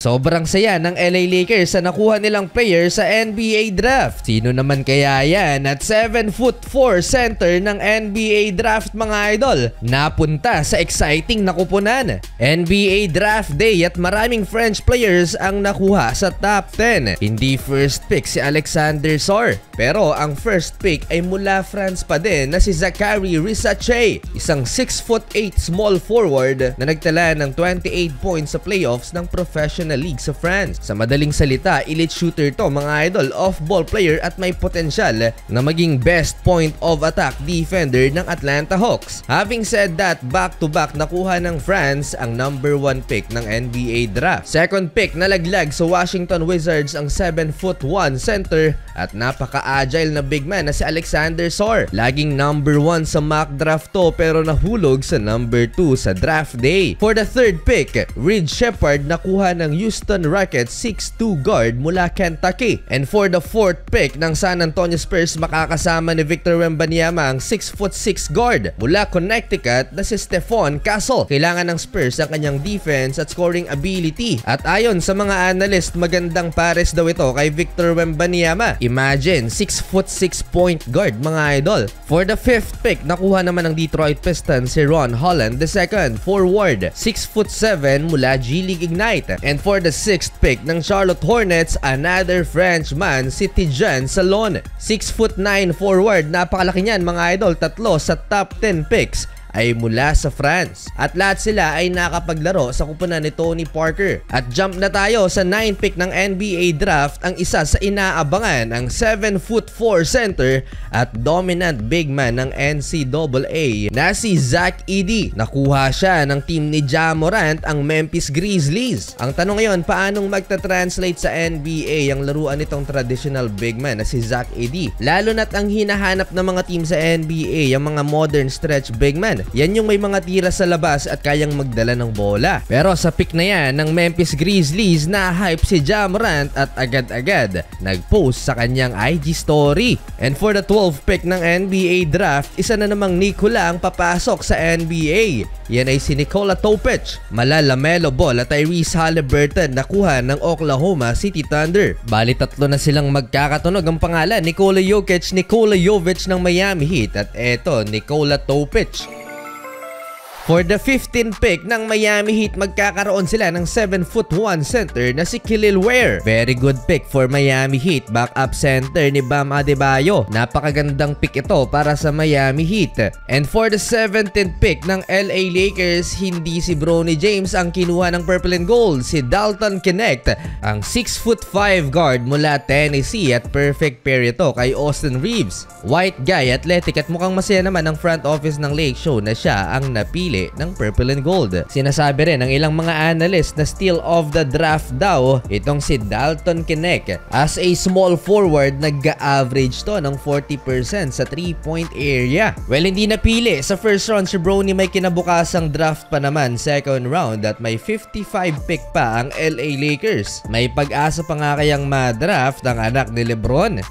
Sobrang saya ng LA Lakers sa nakuha nilang player sa NBA draft. Sino naman kaya yan? At 7'4" center ng NBA draft mga idol, napunta sa exciting na kupunan. NBA draft day at maraming French players ang nakuha sa top 10. Hindi first pick si Alexander Sor, pero ang first pick ay mula France pa din na si Zaccharie Risache, isang 6'8" small forward na nagtala ng 28 points sa playoffs ng Professional League sa France. Sa madaling salita, elite shooter to mga idol, off-ball player at may potensyal na maging best point of attack defender ng Atlanta Hawks. Having said that, back-to-back nakuha ng France ang number 1 pick ng NBA draft. Second pick nalaglag sa Washington Wizards ang 7'1" center at napaka-agile na big man na si Alexander Sor. Laging number 1 sa mock draft to pero nahulog sa number 2 sa draft day. For the third pick, Reed Sheppard nakuha ng Houston Rockets 6'2" guard mula Kentucky. And for the fourth pick ng San Antonio Spurs, makakasama ni Victor Wembanyama ang 6'6" guard mula Connecticut na si Stephon Castle. Kailangan ng Spurs ang kanyang defense at scoring ability. At ayon sa mga analyst, magandang pares daw ito kay Victor Wembanyama. Imagine, 6'6" point guard mga idol. For the fifth pick, nakuha naman ng Detroit Pistons si Ron Holland II, forward, 6'7" mula G League Ignite. And for the sixth pick ng Charlotte Hornets, another Frenchman, si Tidjane Salon, 6'9" forward. Napakalaki niyan mga idol, tatlo sa top 10 picks ay mula sa France. At lahat sila ay nakapaglaro sa kupunan ni Tony Parker. At jump na tayo sa 9th pick ng NBA draft, ang isa sa inaabangan, ang 7'4" center at dominant big man ng NCAA na si Zach Edey. Nakuha siya ng team ni Ja Morant, ang Memphis Grizzlies. Ang tanong ngayon, paanong magta-translate sa NBA ang laruan nitong traditional big man na si Zach Edey? Lalo na't ang hinahanap ng mga team sa NBA, ang mga modern stretch big man. Yan yung may mga tira sa labas at kayang magdala ng bola. Pero sa pick na yan ng Memphis Grizzlies, na-hype si Ja Morant at agad-agad nag-post sa kanyang IG story. And for the 12th pick ng NBA draft, isa na namang Nikola ang papasok sa NBA. Yan ay si Nikola Topic, mala LaMelo Ball at Tyrese Haliburton nakuha ng Oklahoma City Thunder. Bali tatlo na silang magkakatunog ang pangalan, Nikola Jokic, Nikola Jovic ng Miami Heat at eto, Nikola Topic. For the 15th pick ng Miami Heat, magkakaroon sila ng 7'1" center na si Kelly Ware. Very good pick for Miami Heat, backup center ni Bam Adebayo. Napakagandang pick ito para sa Miami Heat. And for the 17th pick ng LA Lakers, hindi si Bronny James ang kinuha ng purple and gold, si Dalton Knecht, ang 6'5" guard mula Tennessee at perfect pair ito kay Austin Reeves. White guy, athletic at mukhang masaya naman ang front office ng Lake Show na siya ang napili ng purple and gold. Sinasabi rin ng ilang mga analyst na steal of the draft daw itong si Dalton Knecht. As a small forward, nag-average to ng 40% sa 3-point area. Well, hindi napili sa first round si Bronny, may kinabukasang draft pa naman, second round, at may 55 pick pa ang LA Lakers. May pag-asa pa nga kayang ma-draft ang anak ni LeBron.